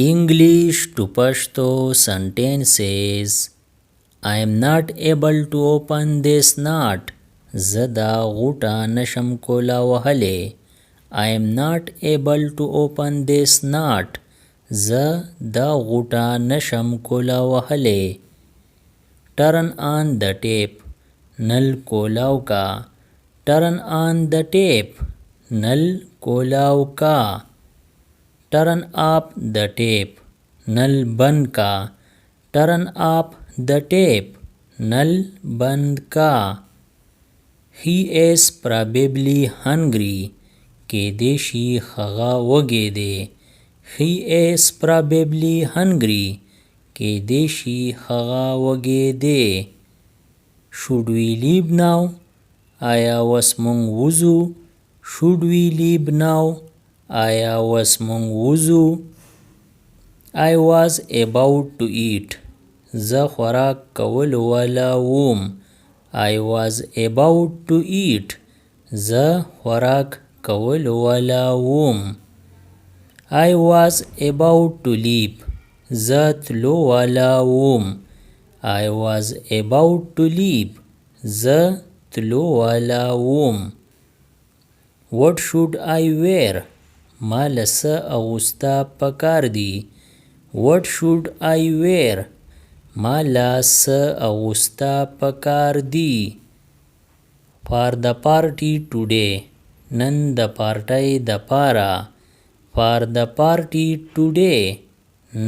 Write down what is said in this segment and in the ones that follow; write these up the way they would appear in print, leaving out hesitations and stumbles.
English to Pashto sentences. I am not able to open this knot. زدا غوټه نشم کولا وهلی. I am not able to open this knot. زدا غوټه نشم کولا وهلی. Turn on the tape. نل کولاو کا. Turn on the tape. نل کولاو کا. Turn up the tape. नल बंद का. Turn up the tape. नल बंद का. He is probably hungry. केदेशी खगा वगे दे. He is probably hungry. केदेशी खगा वगे दे. Should we leave now? आया वसमंग वुजू. Should we leave now? आया वसमंग वुजू. I was about to eat. ز خوراک کول والا ووم. I was about to eat. ز خوراک کول والا ووم. I was about to leave. ز تلو والا ووم. I was about to leave. ز تلو والا ووم. What should I wear? ما لس اغسطا پکار دی. What should I wear? ما لس اغسطا پکار دی. For the party today. نن د پارټۍ د پارا. For the party today.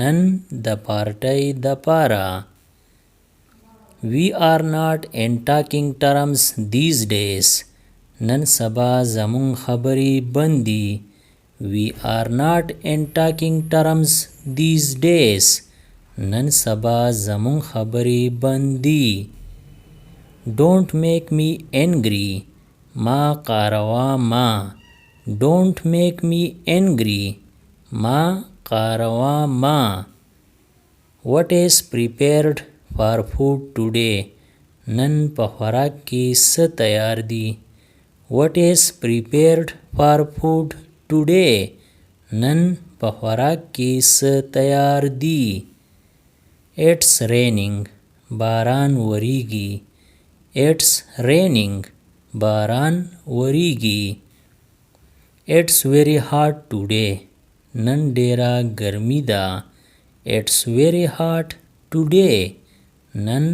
نن د پارټۍ د پارا. We are not in talking terms these days. نن سبا زمون خبرې بندي. We are not in talking terms these days. نن سبا زمون خبرې بندي. Don't make me angry. ما قاروا ما. Don't make me angry. ما قاروا ما. What is prepared for food today? نن په خوراک کې څه تیار دي. What is prepared for food today? نن په خوراک کې څه تیار دي. It's raining. باران وریږي. It's raining. باران وریږي. It's very hot today. نن ډیره ګرمي ده. It's very hot today. نن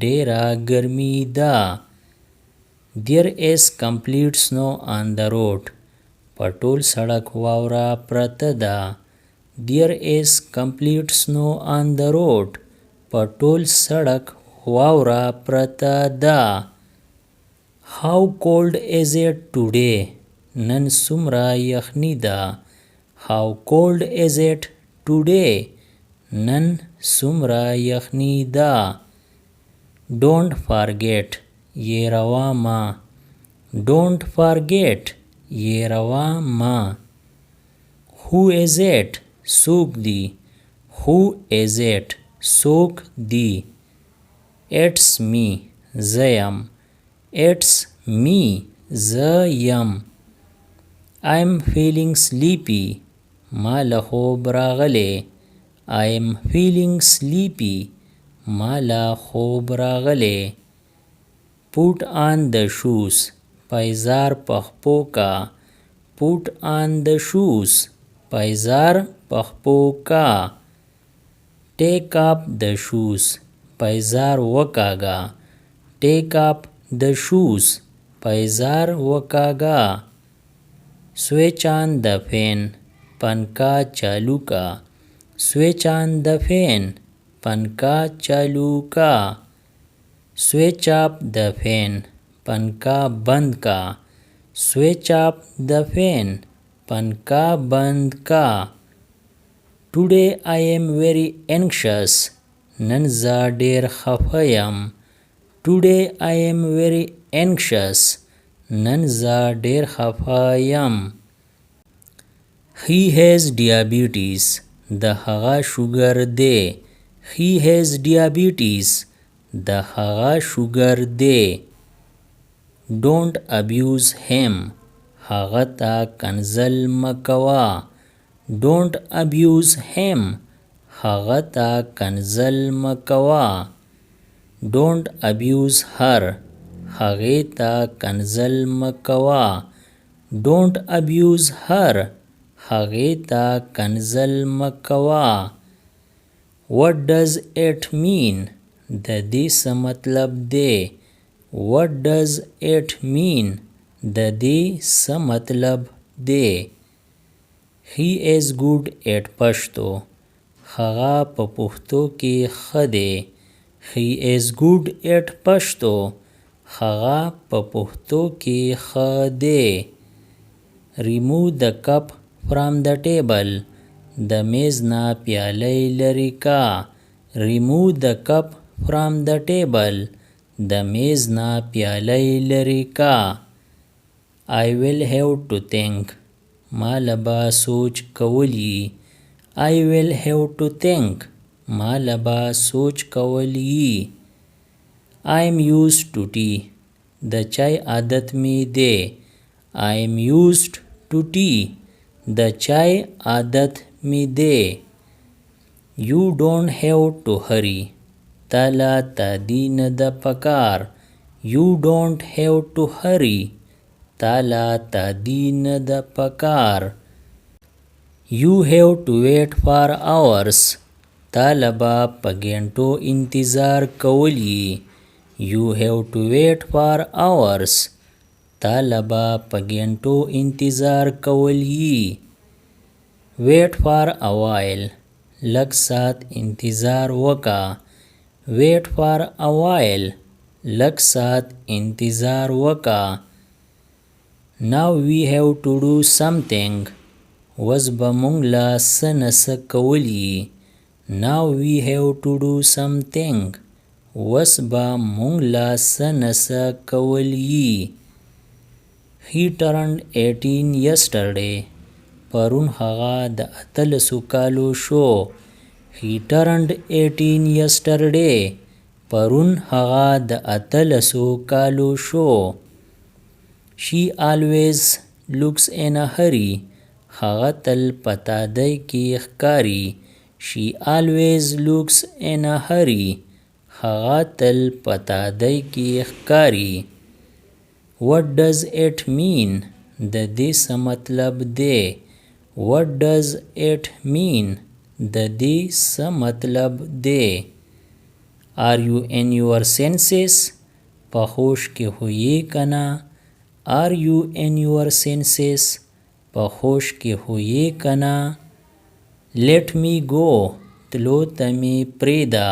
ډیره ګرمي ده. There is complete snow on the road. په ټول سړک واوره پرته ده. There is complete snow on the road. په ټول سړک واوره پرته ده. How cold is it today? نن څومره یخني ده. How cold is it today? نن څومره یخني ده. Don't forget. یېروا ما. Don't forget. یېروا ما. Who is it? څوک دی. Who is it? څوک دی. It's me. زه یم. It's me. زه یم. I'm feeling sleepy. ما له خوب راغلی. I'm feeling sleepy. ما له خوب راغلی. Put on the shoes. پایزار پخپو کا. Put on the shoes. پایزار پخپو کا. Take up the shoes. پایزار وکاگا. Take up the shoes. پایزار وکاگا. Switch on the fan. پنکا چالو کا. Switch on the fan. پنکا چالو کا. Switch up the fan. پنکا بند کا. Switch up the fan. پنکا بند کا. Today I am very anxious. نن زه ډیر خفه یم. Today I am very anxious. نن زه ډیر خفه یم. He has diabetes. د هغه شوګر دی. He has diabetes. د هغه شوګر دی. Don't abuse him. هغه ته کنزل مکوا. don't abuse him هغه ته کنزل مکوا don't abuse her هغې ته کنزل مکوا don't abuse her هغې ته کنزل مکوا what does it mean د دې څه مطلب دی what does it mean د دې څه مطلب دی he is good at پښتو هغه په پښتو کې ښه دی he is good at پښتو هغه په پښتو کې ښه دی remove the cup from the table د میز نه پیالی لرې کا remove the cup from the table د میز نه پیالی لرې کا I will have to think ما لبا سوچ کولی I will have to think ما لبا سوچ کولی I'm used to tea د چای عادت می دی I'm used to tea د چای عادت می دی You don't have to hurry تالا تادی نه د پکار You don't have to hurry تالا تادی نه د پکار You have to wait for hours طالبا په ګنټو انتظار کولی You have to wait for hours طالبا په ګنټو انتظار کولی Wait for a while لږ ساعت انتظار وکا Wait for a while لږ ساعت انتظار وکا Now we have to do something وس به مونږ لا څه نه څه کولی Now we have to do something وس به مونږ لا څه نه څه کولی He turned 18 yesterday پرون هغه د 18 کالو شو He turned 18 yesterday پرون هغه د 18 کالو شو She always looks in a hurry هغه تل پتادی کې ښکاری She always looks in a hurry هغه تل پتادی کې ښکاری What does it mean د دې څه مطلب دی What does it mean د دې څه مطلب دی Are you in your senses په هوش کې هویې کنا Are you in your senses په هوش کې هویې کنا Let me go تلو ته می پریدا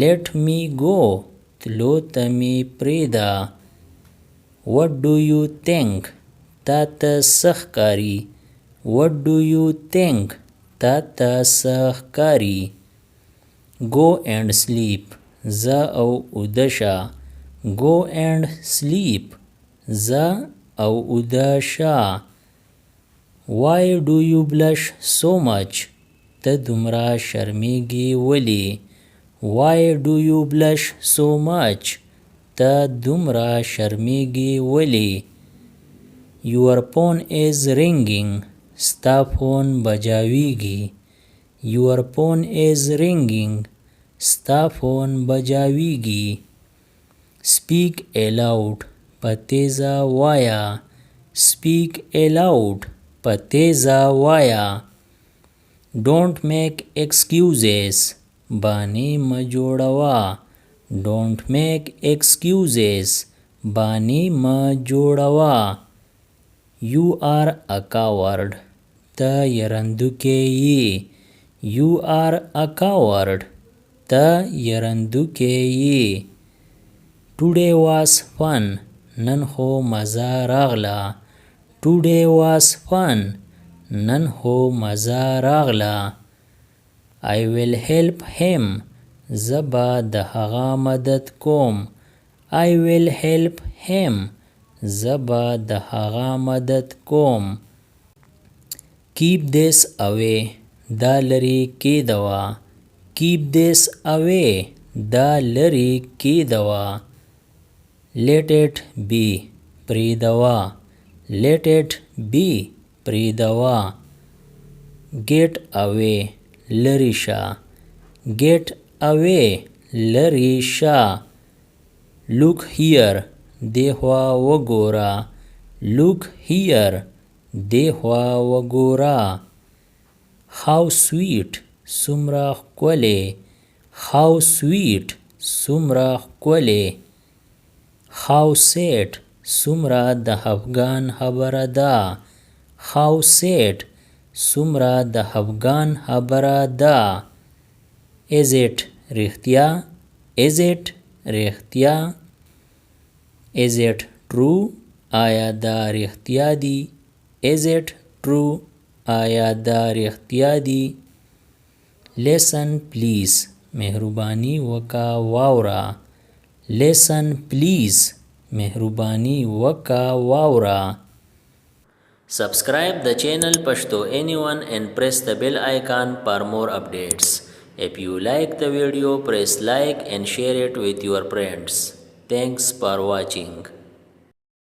Let me go تلو ته می پریدا What do you think تا ته څه ښکاري What do you think تا ته څه ښکاري Go and sleep ځه او اوده شه Go and sleep ځه او اوده شه Why do you blush so much ته دومره شرمیږي ولی Why do you blush so much ته دومره شرمیږي ولی Your phone is ringing ستا فون بجاویږي Your phone is ringing ستا فون بجاویږي Speak aloud په تیزه وایا Speak aloud په تیزه وایا Don't make excuses بانی مه جوړوا Don't make excuses بانی مه جوړوا You are a coward ته یرندوکی یې You are a coward ته یرندوکی یې Today was fun نن خو مزه راغله Today was fun نن خو مزه راغله I will help him زبا د هغه مدد کوم I will help him زبا د هغه مدد کوم Keep this away دا لري کېدوا Keep this away دا لري کېدوا Let it be پریدوا Let it be پریدوا get away لری شه get away لری شه look here دی خوا وګوره look here دی خوا وګوره how sweet څومره ښکلی how sweet څومره ښکلی how sad څومره د خفګان خبره ده how sad څومره د خفګان خبره ده is it رښتیا is it رښتیا is it true آیا دا رښتیا دی is it true آیا دا رښتیا دی listen please مهربانی وکا واورا listen please مهربانی وکا واورا Subscribe the channel Pashto Anyone and press the bell icon for more updates. If you like the video, press like and share it with your friends. Thanks for watching.